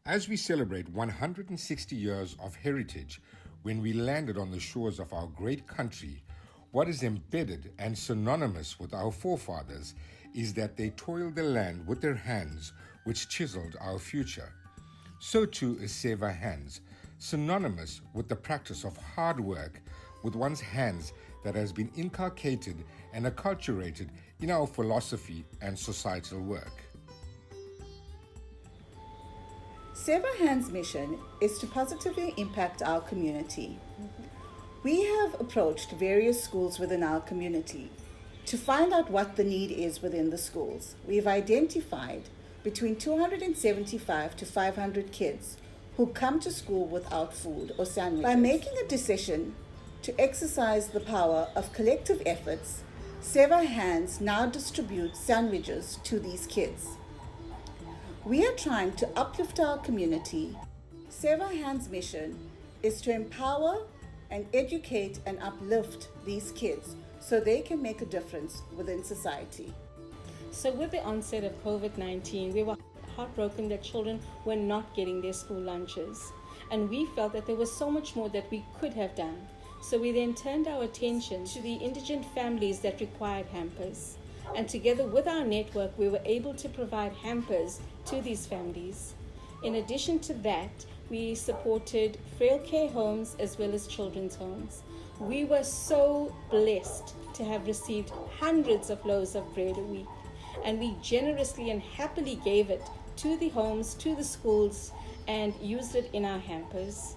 As we celebrate 160 years of heritage when we landed on the shores of our great country, what is embedded and synonymous with our forefathers is that they toiled the land with their hands, which chiseled our future. So too is Seva Hands, synonymous with the practice of hard work with one's hands that has been inculcated and acculturated in our philosophy and societal work. Seva Hands' mission is to positively impact our community. We have approached various schools within our community to find out what the need is within the schools. We've identified between 275 to 500 kids who come to school without food or sandwiches. By making a decision to exercise the power of collective efforts, Seva Hands now distributes sandwiches to these kids. We are trying to uplift our community. Seva Hands' mission is to empower and educate and uplift these kids so they can make a difference within society. So with the onset of COVID-19, we were heartbroken that children were not getting their school lunches. And we felt that there was so much more that we could have done. So we then turned our attention to the indigent families that required hampers. And together with our network, we were able to provide hampers to these families. In addition to that, we supported frail care homes as well as children's homes. We were so blessed to have received hundreds of loaves of bread a week, and we generously and happily gave it to the homes, to the schools, and used it in our hampers.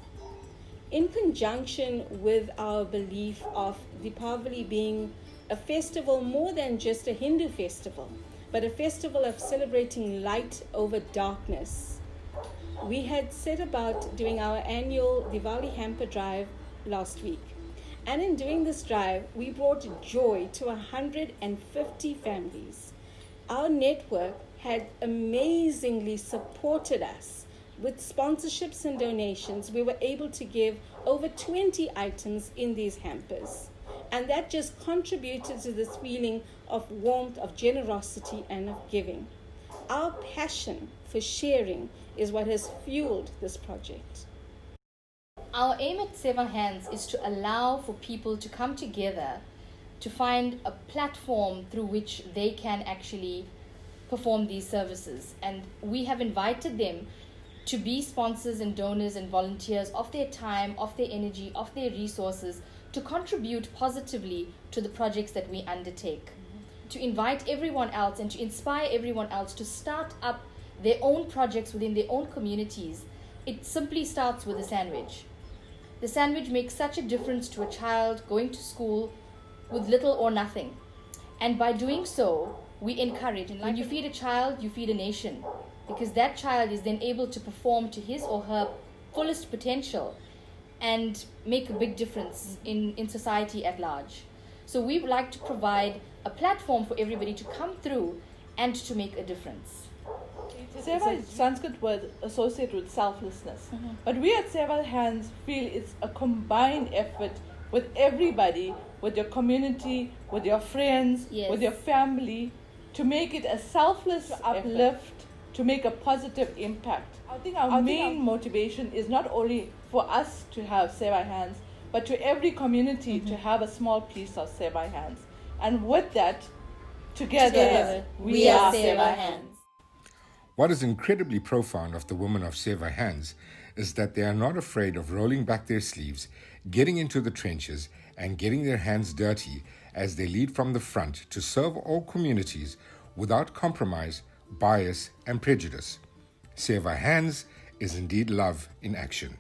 In conjunction with our belief of Deepavali being a festival more than just a Hindu festival, but a festival of celebrating light over darkness, we had set about doing our annual Diwali hamper drive last week. And in doing this drive, we brought joy to 150 families. Our network had amazingly supported us with sponsorships and donations. We were able to give over 20 items in these hampers. And that just contributed to this feeling of warmth, of generosity, and of giving. Our passion for sharing is what has fueled this project. Our aim at Seva Hands is to allow for people to come together to find a platform through which they can actually perform these services. And we have invited them to be sponsors and donors and volunteers of their time, of their energy, of their resources, to contribute positively to the projects that we undertake, to invite everyone else and to inspire everyone else to start up their own projects within their own communities. It simply starts with a sandwich. The sandwich makes such a difference to a child going to school with little or nothing. And by doing so, we encourage. And when you feed a child, you feed a nation, because that child is then able to perform to his or her fullest potential and make a big difference in society at large. So we would like to provide a platform for everybody to come through and to make a difference. Seva is Sanskrit word associated with selflessness. But we at Seva Hands feel it's a combined effort with everybody, with your community, with your friends, Yes. with your family, to make it a selfless uplift, to make a positive impact. I think our main motivation is not only for us to have Seva Hands, but to every community to have a small piece of Seva Hands. And with that, together we are Seva Hands. What is incredibly profound of the women of Seva Hands is that they are not afraid of rolling back their sleeves, getting into the trenches, and getting their hands dirty as they lead from the front to serve all communities without compromise, bias, and prejudice. Seva Hands is indeed love in action.